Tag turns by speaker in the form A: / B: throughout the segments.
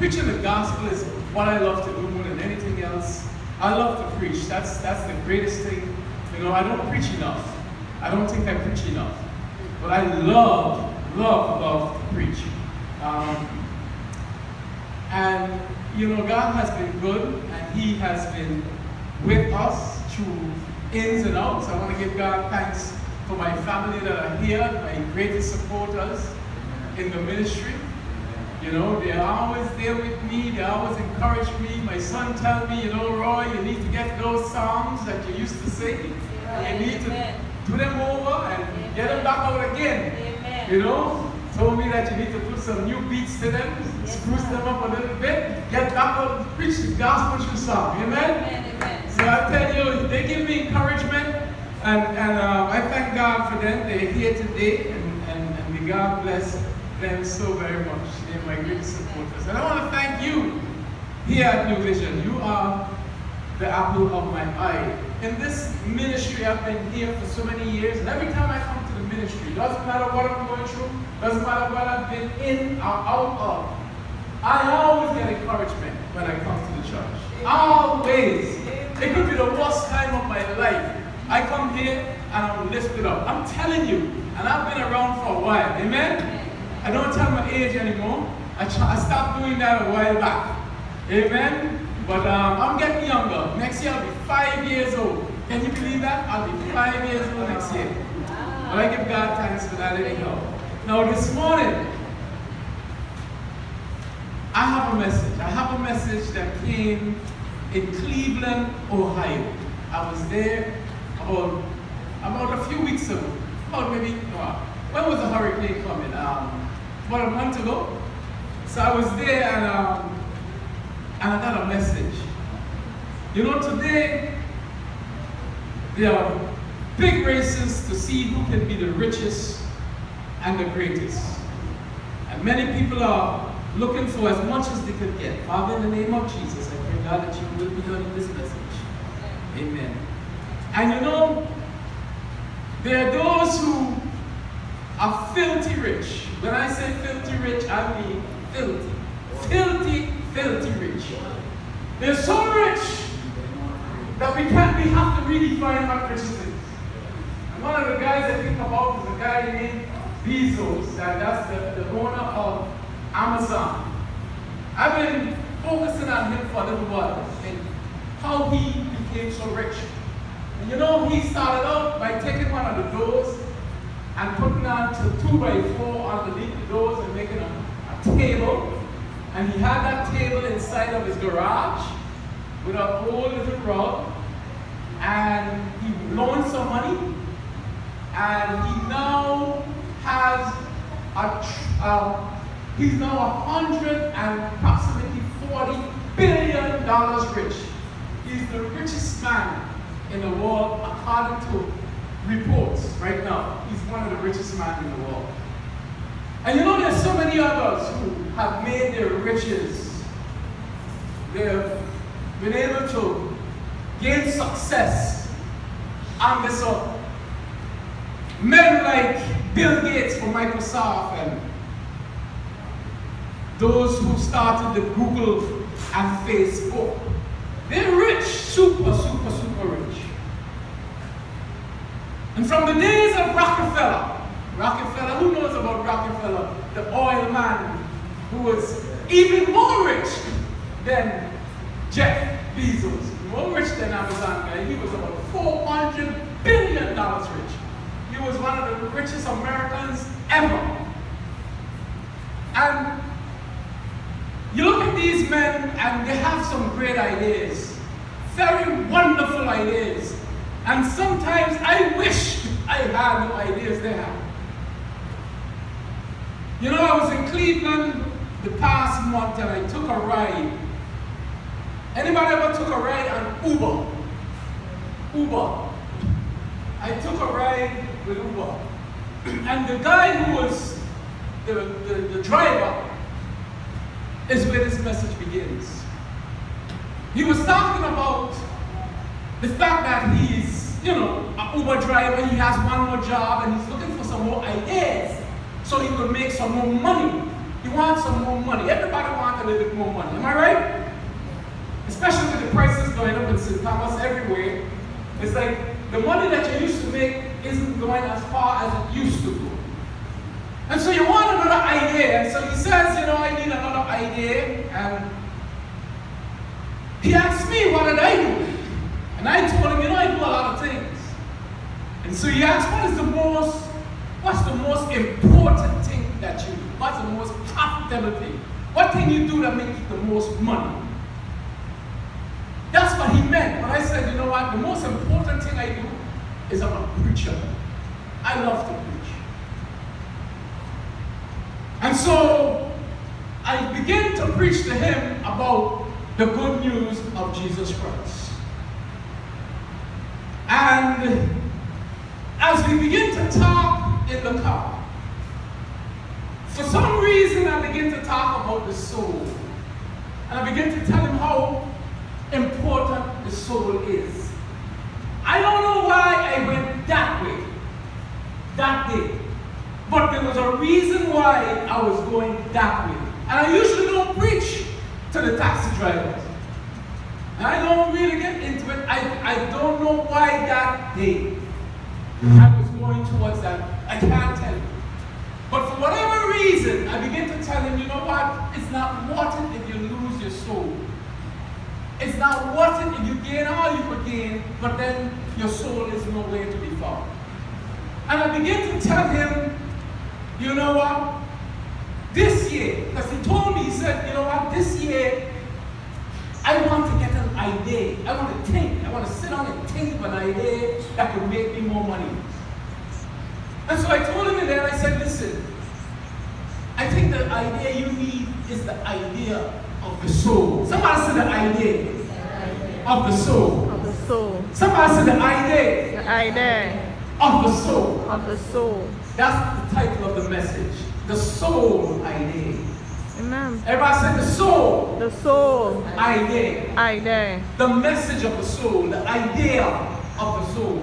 A: preaching the gospel is what I love to do more than anything else. I love to preach. That's the greatest thing. You know, I don't preach enough. I don't think I preach enough. But I love to preach. And, you know, God has been good, and He has been with us through ins and outs. I want to give God thanks for my family that are here, my greatest supporters in the ministry. You know, they are always there with me. They always encourage me. My son tells me, you know, Roy, you need to get those songs that you used to sing. And you need to do them over and get them back out again. Amen. You know, told me that you need to put some new beats to them, spruce them up a little bit, get back out and preach the gospel through song. Amen? Amen. So I tell you, they give me encouragement, and I thank God for them. They're here today, and may God bless them so very much. They're my greatest supporters. And I want to thank you here at New Vision. You are the apple of my eye. In this ministry, I've been here for so many years, and every time I come to the ministry, doesn't matter what I'm going through, doesn't matter what I've been in or out of, I always get encouragement when I come to the church. Always. It could be the worst time of my life. I come here and I'm lifted up. I'm telling you, and I've been around for a while. Amen? I don't tell my age anymore. I stopped doing that a while back. Amen? But I'm getting younger. Next year I'll be 5 years old. Can you believe that? I'll be 5 years old next year. But I give God thanks for that anyhow. Now this morning, I have a message. I have a message that came in Cleveland, Ohio. I was there about a few weeks ago. When was the hurricane coming? About a month ago. So I was there and I got a message. You know, today there are big races to see who can be the richest and the greatest. And many people are looking for as much as they can get. Father, in the name of Jesus, I pray, God, that you will be done in this message. Amen. And you know, there are those who are filthy rich. When I say filthy rich, I mean filthy. Filthy rich. They're so rich that we have to really find what riches is. And one of the guys I think about is a guy named Bezos, that's the owner of Amazon. I've been focusing on him for a little while and how he became so rich. And you know, he started out by taking one of the doors and putting on 2x4 underneath the doors and making a table. And he had that table inside of his garage with a whole little rug. And he loaned some money. And he now has he's now $100 and approximately $40 billion rich. He's the richest man in the world according to reports right now. He's one of the richest men in the world. And you know, there's so many others who have made their riches. They've been able to gain success on this earth. Men like Bill Gates from Microsoft and those who started the Google and Facebook. They're rich, super rich. And from the days of Rockefeller, who knows about Rockefeller, the oil man who was even more rich than Jeff Bezos, more rich than Amazon guy. He was about $400 billion rich. He was one of the richest Americans ever. And you look at these men and they have some great ideas, very wonderful ideas. And sometimes I wish I had the ideas they have. You know, I was in Cleveland the past month and I took a ride. Anybody ever took a ride on Uber? Uber. I took a ride with Uber. And the guy who was the driver is where this message begins. He was talking about the fact that he's, you know, an Uber driver, he has one more job and he's looking for some more ideas so he will make some more money. You want some more money. Everybody wants a little bit more money. Am I right? Especially with the prices going up in St. Thomas everywhere. It's like the money that you used to make isn't going as far as it used to go. And so you want another idea. And so he says, you know, I need another idea. And he asked me, what did I do? And I told him, you know, I do a lot of things. And so he asked, what's the most important thing that you do? What's the most profitable thing? What thing you do that makes you the most money? That's what he meant. But I said, you know what? The most important thing I do is I'm a preacher. I love to preach. And so I began to preach to him about the good news of Jesus Christ. And as we begin to talk in the car, for some reason I begin to talk about the soul. And I begin to tell him how important the soul is. I don't know why I went that way, that day. But there was a reason why I was going that way. And I usually don't preach to the taxi drivers. And I don't really get into it. I don't know why that day I was going towards that. I can't tell you. But for whatever reason, I begin to tell him, you know what? It's not worth it if you lose your soul. It's not worth it if you gain all you could gain, but then your soul is nowhere to be found. And I begin to tell him, you know what? This year, because he told me, he said, you know what? This year, I want to get an idea. I want to think. I want to sit down and think of an idea that could make me more money. And so I told him in there, I said, listen, I think the idea you need is the idea of the soul. Somebody said the idea of the soul.
B: Of the soul.
A: Somebody said the idea.
B: The idea
A: of the soul.
B: of the soul.
A: That's the title of the message. The soul idea.
B: Amen.
A: Everybody said the soul.
B: The soul.
A: Idea.
B: Idea.
A: The message of the soul. The idea of the soul.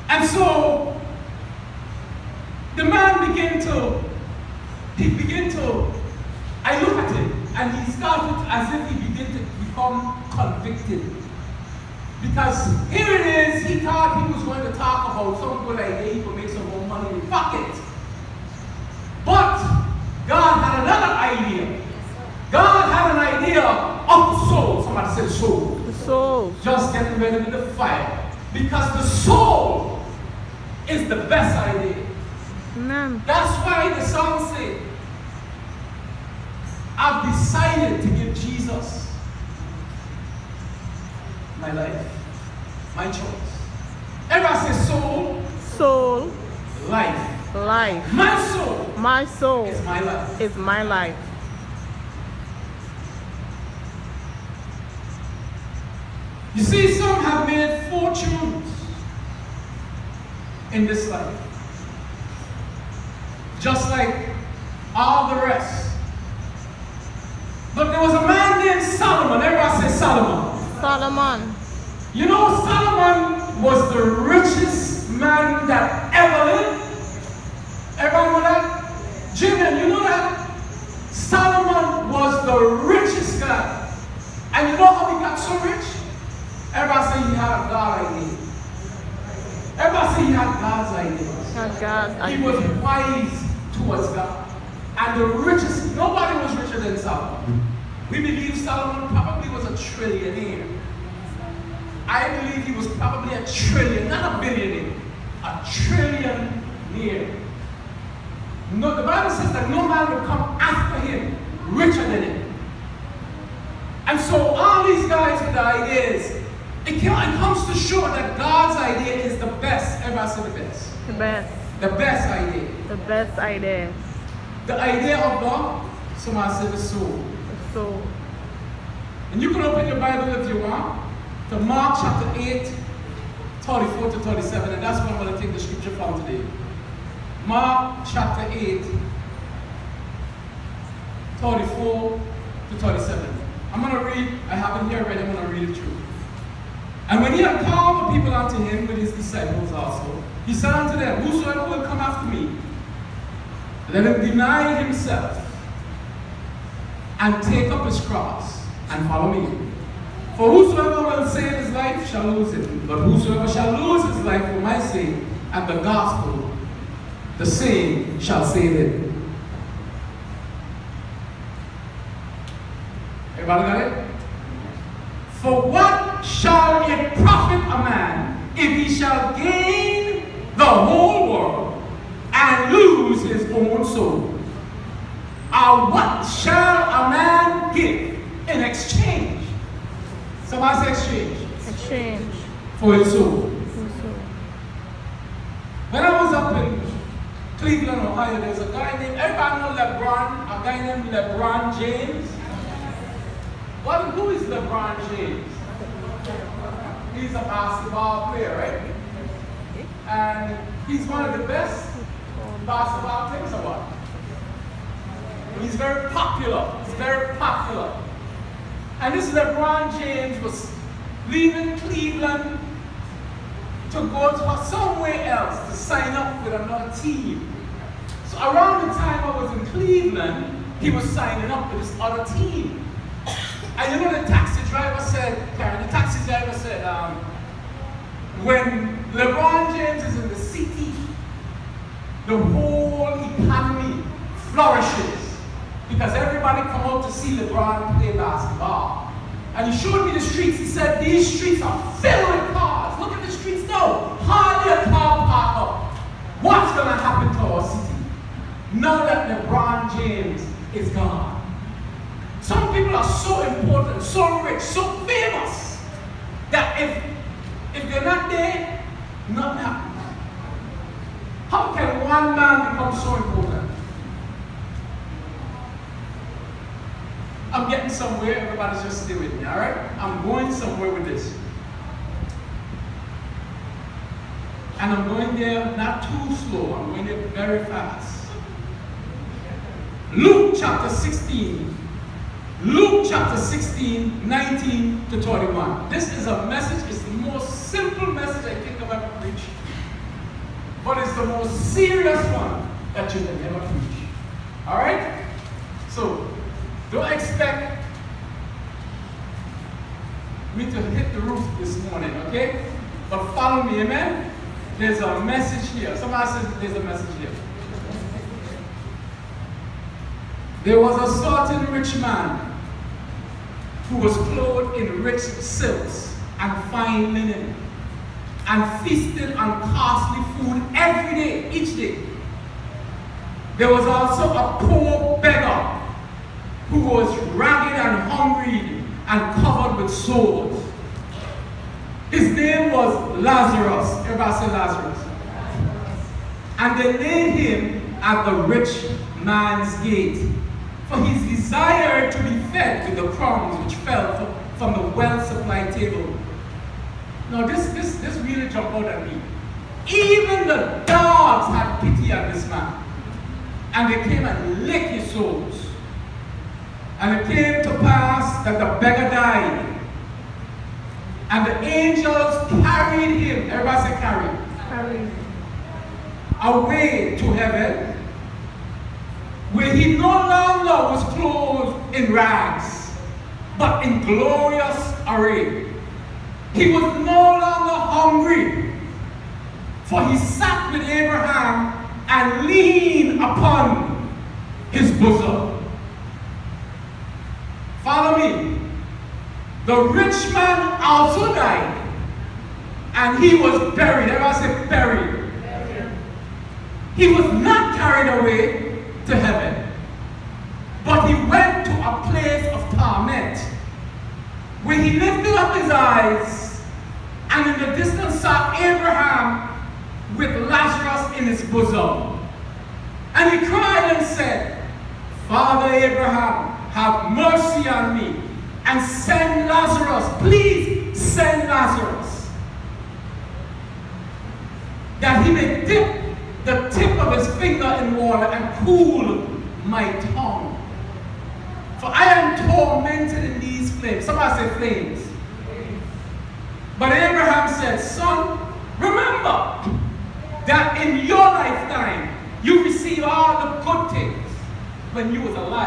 A: And so the man began to, I look at him, and he started as if he began to become convicted. Because here it is, he thought he was going to talk about some good idea, he could make some more money in his pocket. But God had another idea. God had an idea of the soul. Somebody said soul.
B: The soul.
A: Just getting ready with the fire. Because the soul is the best idea.
B: Amen.
A: That's why the song says, I've decided to give Jesus my life, my choice. Everybody say soul,
B: Soul.
A: life.
B: Life.
A: My soul
B: My soul
A: is my life.
B: is my life.
A: You see, some have made fortunes in this life. Just like all the rest. But there was a man named Solomon. Everybody say Solomon.
B: Solomon.
A: You know, Solomon was the richest man that ever lived. Everybody know that? Jimmy, you know that? Solomon was the richest guy. And you know how he got so rich? Everybody say he had a God idea. Everybody say he had God's ideas.
B: God.
A: He was wise towards God. And the richest, nobody was richer than Solomon. We believe Solomon probably was a trillionaire. I believe he was probably a trillion, not a billionaire, a trillionaire. No, the Bible says that no man will come after him richer than him. And so all these guys with the ideas, it comes to show that God's idea is the best. Everybody say the best.
B: The best.
A: The best idea.
B: The best idea.
A: The idea of God, somebody say the soul.
B: The soul.
A: And you can open your Bible if you want to Mark chapter 8, 34 to 37, and that's what I'm going to take the scripture from today. Mark chapter 8, 34 to 37. I'm going to read, I have it here already, I'm going to read it through. And when he had called the people unto him with his disciples also, he said unto them, whosoever will come after me, Let him deny himself and take up his cross and follow me. For whosoever will save his life shall lose it, but whosoever shall lose his life for my sake and the gospel, the same shall save it. Everybody got it? For what shall it profit a man if he shall gain the whole world and lose his own soul? Or what shall a man give in exchange? Somebody say exchange.
B: Exchange.
A: For his soul.
B: Also.
A: When I was up in Cleveland, Ohio, there's a guy named, everybody know LeBron, a guy named LeBron James. Who is LeBron James? He's a basketball player, right? And he's one of the best basketball players or what? He's very popular. He's very popular. And this LeBron James was leaving Cleveland to go to somewhere else to sign up with another team. So around the time I was in Cleveland, he was signing up with this other team. And you know the taxi driver said, when LeBron James is in the city, the whole economy flourishes. Because everybody come out to see LeBron play basketball. And he showed me the streets. He said, these streets are filled with cars. Look at the streets now. Hardly a car park up. What's going to happen to our city now that LeBron James is gone? Some people are so important, so rich, so famous, that if they're not there, nothing happens. How can one man become so important? I'm getting somewhere, everybody's just stay with me, all right? I'm going somewhere with this. And I'm going there not too slow, I'm going there very fast. Luke chapter 16. Luke chapter 16, 19 to 21. This is a message, it's the most simple message I think I've ever preached. But it's the most serious one that you can ever preach. All right? So, don't expect me to hit the roof this morning, okay? But follow me, amen? There's a message here. Somebody says there's a message here. There was a certain rich man who was clothed in rich silks and fine linen, and feasted on costly food every day, each day. There was also a poor beggar who was ragged and hungry and covered with sores. His name was Lazarus. Everybody say Lazarus. And they laid him at the rich man's gate, for he desired to be fed with the crumbs which fell from the well-supplied table. Now this really jumped out at me. Even the dogs had pity on this man, and they came and licked his sores. And it came to pass that the beggar died, and the angels carried him, everybody say carried, away to heaven, where he no longer was clothed in rags, but in glorious array. He was no longer hungry, for he sat with Abraham and leaned upon his bosom. Follow me. The rich man also died, and he was buried. Everybody say buried. He was not carried away to heaven, but he went to a place of torment, where he lifted up his eyes, and in the distance saw Abraham with Lazarus in his bosom. And he cried and said, Father Abraham, have mercy on me, and send Lazarus, please send Lazarus, that he may dip the tip of his finger in water and cool my tongue. For I am tormented in these flames. Somebody say flames. But Abraham said, Son, remember that in your lifetime
C: You receive all the good things when you was alive.